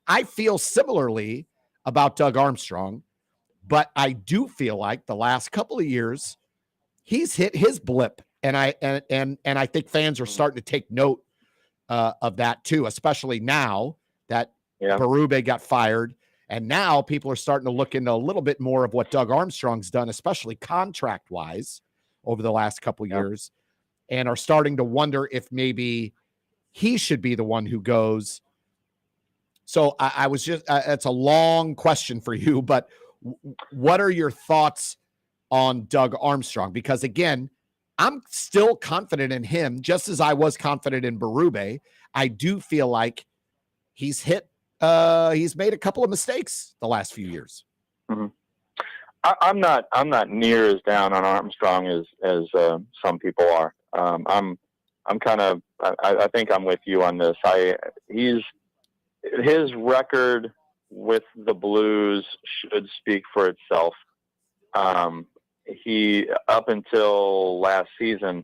I feel similarly about Doug Armstrong, but I do feel like the last couple of years he's hit his blip, and I think fans are starting to take note of that too, especially now that Berube got fired, and now people are starting to look into a little bit more of what Doug Armstrong's done, especially contract-wise over the last couple of years, and are starting to wonder if maybe he should be the one who goes. So I was just, it's a long question for you, but what are your thoughts on Doug Armstrong? Because again, I'm still confident in him, just as I was confident in Berube. I do feel like he's made a couple of mistakes the last few years. I'm not near as down on Armstrong as some people are. I'm kind of, I think I'm with you on this. His record with the Blues should speak for itself. He, up until last season,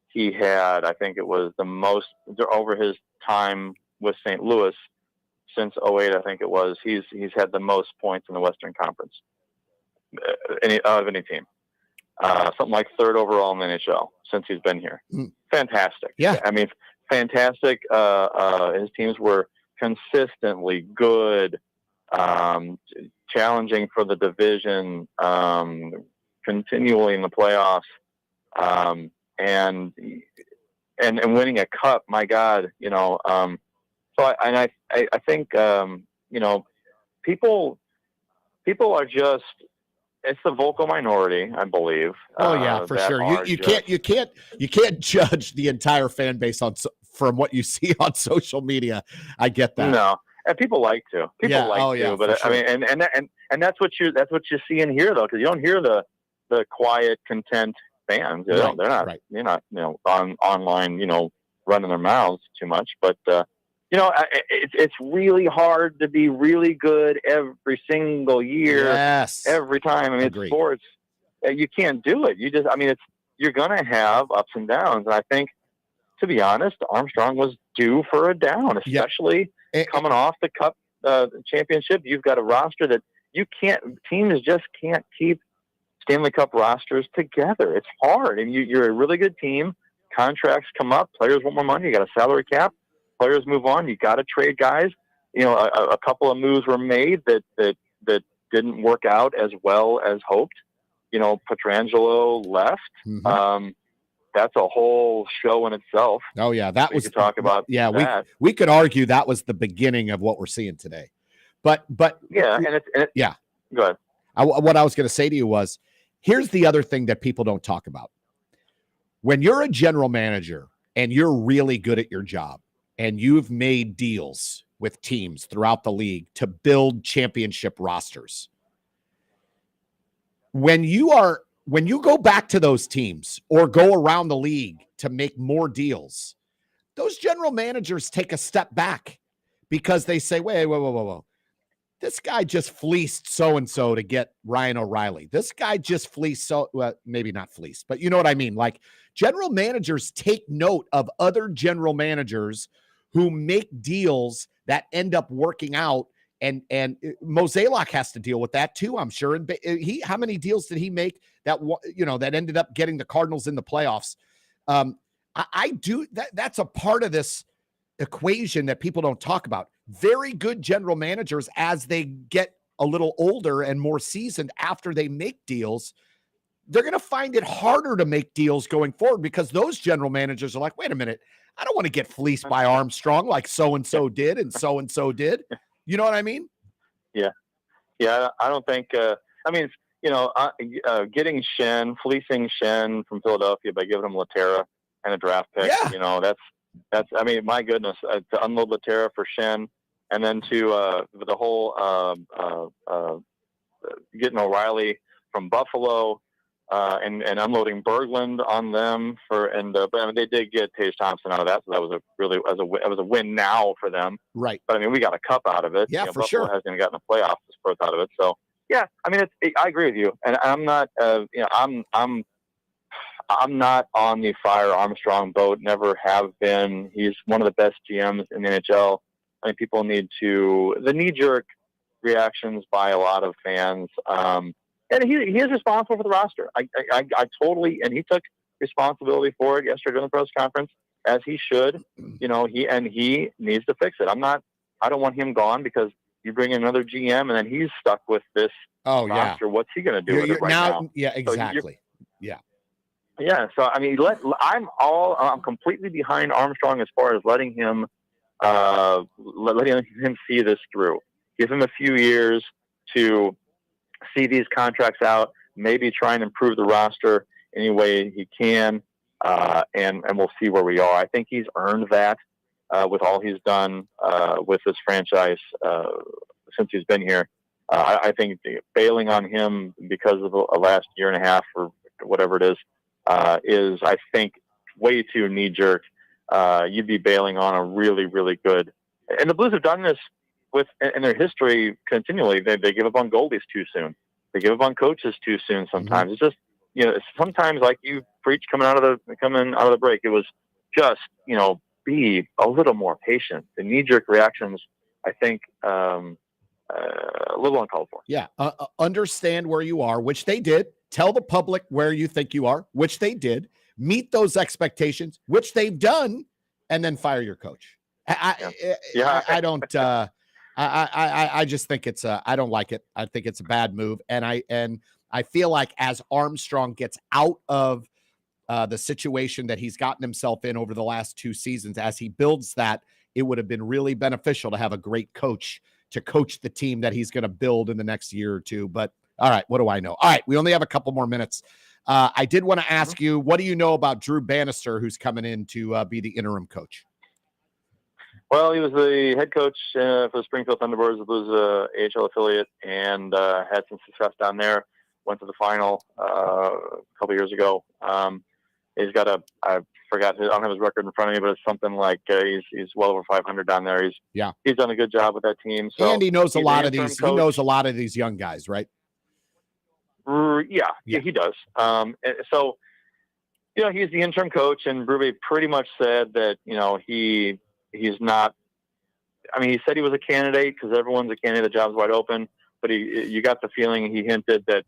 he had, I think it was the most over his time with St. Louis since 2008. I think it was, he's had the most points in the Western Conference of any team. Something like 3rd overall in the NHL since he's been here. Fantastic. Yeah. I mean, fantastic. His teams were consistently good, challenging for the division, continually in the playoffs, and winning a cup. My God, So I think people are just, it's the vocal minority, I believe. Oh yeah, for sure. You can't judge the entire fan base from what you see on social media. I get that. No, and people like to. But sure. I mean, and that's what you see and hear though, because you don't hear the quiet, content fans. They're not. You're not online. Running their mouths too much, but. It's really hard to be really good every single year, every time. I mean, it's sports. You can't do it. You're going to have ups and downs. And I think, to be honest, Armstrong was due for a down, especially coming off the Cup championship. You've got a roster that teams just can't keep Stanley Cup rosters together. It's hard. And you're a really good team. Contracts come up. Players want more money. You got a salary cap. Players move on. You got to trade guys. A couple of moves were made that didn't work out as well as hoped. Petrangelo left. that's a whole show in itself. Oh yeah, that we was could talk about. Yeah, that. we could argue that was the beginning of what we're seeing today. But yeah, and it's yeah. Go ahead. What I was going to say to you was, here's the other thing that people don't talk about. When you're a general manager and you're really good at your job and you've made deals with teams throughout the league to build championship rosters, when you go back to those teams or go around the league to make more deals, those general managers take a step back because they say, whoa. This guy just fleeced so-and-so to get Ryan O'Reilly. This guy just fleeced maybe not fleeced, but you know what I mean? Like, general managers take note of other general managers who make deals that end up working out. And Mozeliak has to deal with that too, I'm sure. And how many deals did he make that ended up getting the Cardinals in the playoffs? I do that's a part of this equation that people don't talk about. Very good general managers, as they get a little older and more seasoned after they make deals, they're going to find it harder to make deals going forward because those general managers are like, wait a minute, I don't want to get fleeced by Armstrong like so-and-so did and so-and-so did. You know what I mean? Yeah. I don't think, getting fleecing Shen from Philadelphia by giving him Laterra and a draft pick, that's, I mean, my goodness, to unload Laterra for Shen, and then to the whole getting O'Reilly from Buffalo and unloading Berglund on them but I mean, they did get Tage Thompson out of that, so that was a win now for them. Right. But I mean, we got a cup out of it. Yeah, for Buffalo sure. hasn't even gotten a playoff spurt out of it. So yeah, I mean, I agree with you, and I'm not, I'm not on the Fire Armstrong boat. Never have been. He's one of the best GMs in the NHL. I think people need to, the knee-jerk reactions by a lot of fans. And he is responsible for the roster. I totally, and he took responsibility for it yesterday during the press conference, as he should. He needs to fix it. I don't want him gone because you bring in another GM and then he's stuck with this roster. What's he going to do with it now? Yeah, exactly. Yeah. So, I mean, I'm completely behind Armstrong as far as letting him see this through. Give him a few years to see these contracts out, maybe try and improve the roster any way he can, and we'll see where we are. I think he's earned that with all he's done with this franchise since he's been here. I think bailing on him because of the last year and a half or whatever it is, I think, way too knee-jerk. You'd be bailing on a really, really good. And the Blues have done this in their history continually. They give up on goalies too soon. They give up on coaches too soon sometimes. It's just, sometimes, like you preached coming out of the break, it was just, be a little more patient. The knee-jerk reactions, I think, a little uncalled for. Yeah. Understand where you are, which they did. Tell the public where you think you are, which they did. Meet those expectations, which they've done, and then fire your coach. I don't. I just think it's I don't like it. I think it's a bad move, and I feel like as Armstrong gets out of the situation that he's gotten himself in over the last 2 seasons, as he builds that, it would have been really beneficial to have a great coach to coach the team that he's going to build in the next year or two. But all right, what do I know? All right, we only have a couple more minutes. I did want to ask you, what do you know about Drew Bannister, who's coming in to be the interim coach? Well, he was the head coach for the Springfield Thunderbirds, the Blues AHL affiliate, and had some success down there. Went to the final a couple years ago. He's got I forgot, I don't have his record in front of me, but it's something like he's well over 500 down there. He's done a good job with that team. So and he knows a lot of these. Coach. He knows a lot of these young guys, right? Yeah, he does. So, he's the interim coach, and Berube pretty much said that, he's not, I mean, he said he was a candidate because everyone's a candidate. The job's wide open, but you got the feeling he hinted that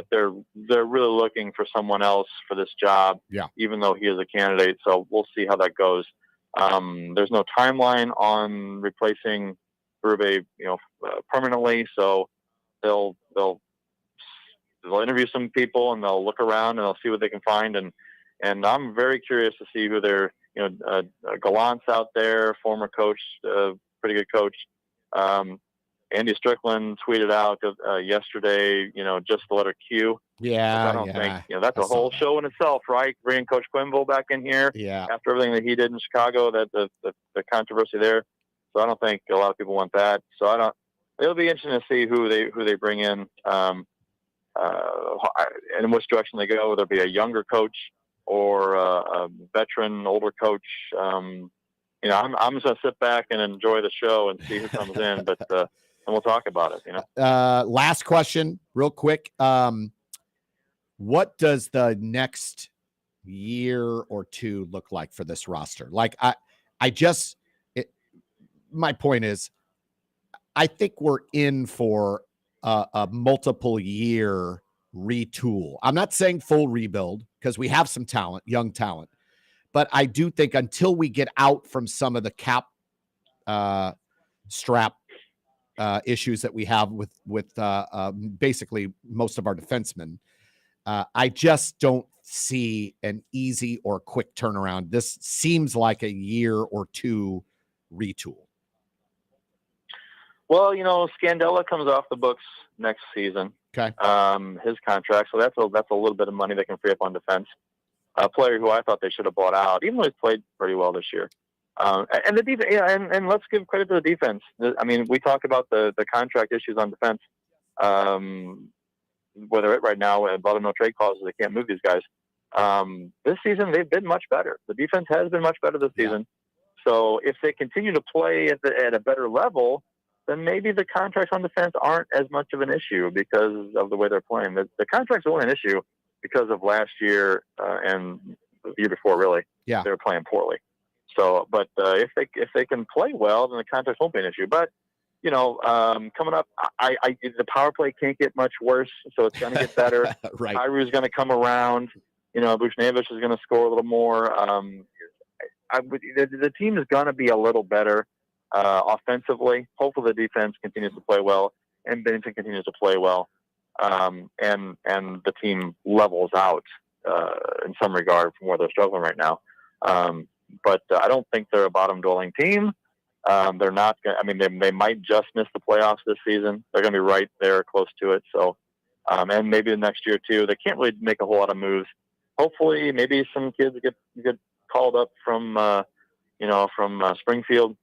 they're really looking for someone else for this job, even though he is a candidate. So we'll see how that goes. There's no timeline on replacing Berube, permanently. So they'll interview some people and they'll look around and they'll see what they can find. And And I'm very curious to see who they're, Gallant's out there, former coach, pretty good coach. Andy Strickland tweeted out yesterday, just the letter Q. Yeah. I don't think, that's a whole show in itself, right? Bringing Coach Quinville back in here after everything that he did in Chicago, that the controversy there. So I don't think a lot of people want that. So it'll be interesting to see who they bring in, and in which direction they go. Whether it be a younger coach or a veteran, older coach. I'm just gonna sit back and enjoy the show and see who comes in, but and we'll talk about it. Last question, real quick. What does the next year or two look like for this roster? Like, my point is, I think we're in for a multiple year retool. I'm not saying full rebuild because we have some talent, young talent, but I do think until we get out from some of the cap strap issues that we have with basically most of our defensemen, I just don't see an easy or quick turnaround. This seems like a year or two retool. Well, Scandella comes off the books next season. Okay. His contract. So that's a little bit of money they can free up on defense. A player who I thought they should have bought out, even though he's played pretty well this year. And the defense, and let's give credit to the defense. We talk about the contract issues on defense. Whether right now, about no trade clauses, they can't move these guys. This season, they've been much better. The defense has been much better this season. So if they continue to play at a better level, then maybe the contracts on defense aren't as much of an issue because of the way they're playing. The contracts are only an issue because of last year and the year before, really. Yeah. They were playing poorly. So, but if they can play well, then the contracts won't be an issue. But coming up, the power play can't get much worse, so it's going to get better. Right. Kyrie's going to come around. Buchnevich is going to score a little more. The team is going to be a little better offensively. Hopefully, the defense continues to play well, and Bennington continues to play well, and the team levels out in some regard from where they're struggling right now. But I don't think they're a bottom-dwelling team. They're not going to, they might just miss the playoffs this season. They're going to be right there close to it. So, and maybe the next year too, they can't really make a whole lot of moves. Hopefully maybe some kids get called up from Springfield,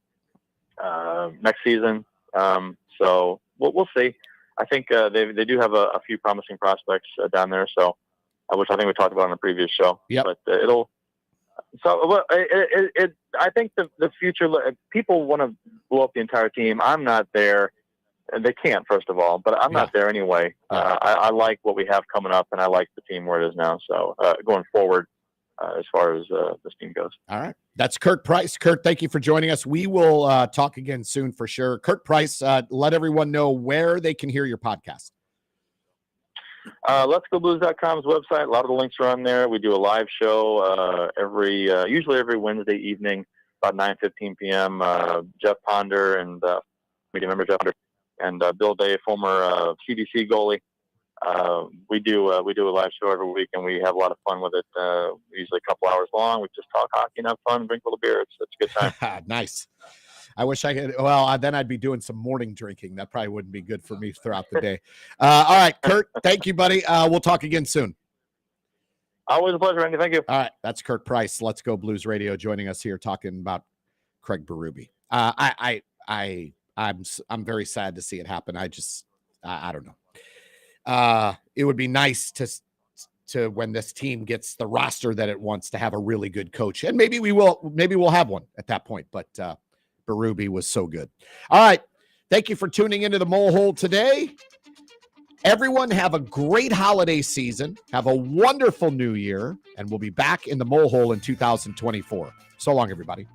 next season. So we'll see. I think, they do have a few promising prospects down there. So, which I think we talked about on the previous show. Yeah. But I think the future, people want to blow up the entire team. I'm not there, and they can't, first of all, but I'm not there anyway. I like what we have coming up, and I like the team where it is now. So going forward, as far as this team goes. All right. That's Kurt Price. Kurt, thank you for joining us. We will talk again soon for sure. Kurt Price, let everyone know where they can hear your podcast. Let'sGoBlues.com's website. A lot of the links are on there. We do a live show usually every Wednesday evening, about 9:15 p.m. Jeff Ponder and media member Jeff Ponder and Bill Day, former CDC goalie. We do a live show every week, and we have a lot of fun with it. Usually a couple hours long. We just talk hockey and have fun, drink a little beer. It's a good time. Nice. I wish I could. Well, then I'd be doing some morning drinking. That probably wouldn't be good for me throughout the day. All right, Kurt, thank you, buddy. We'll talk again soon. Always a pleasure, Randy. Thank you. All right, that's Kurt Price. Let's Go Blues Radio joining us here talking about Craig Berube. I'm very sad to see it happen. I don't know. It would be nice to when this team gets the roster that it wants to have a really good coach, and maybe we'll have one at that point. But Berube was so good. All right. Thank you for tuning into the Mole Hole today. Everyone have a great holiday season. Have a wonderful new year. And we'll be back in the Mole Hole in 2024. So long, everybody.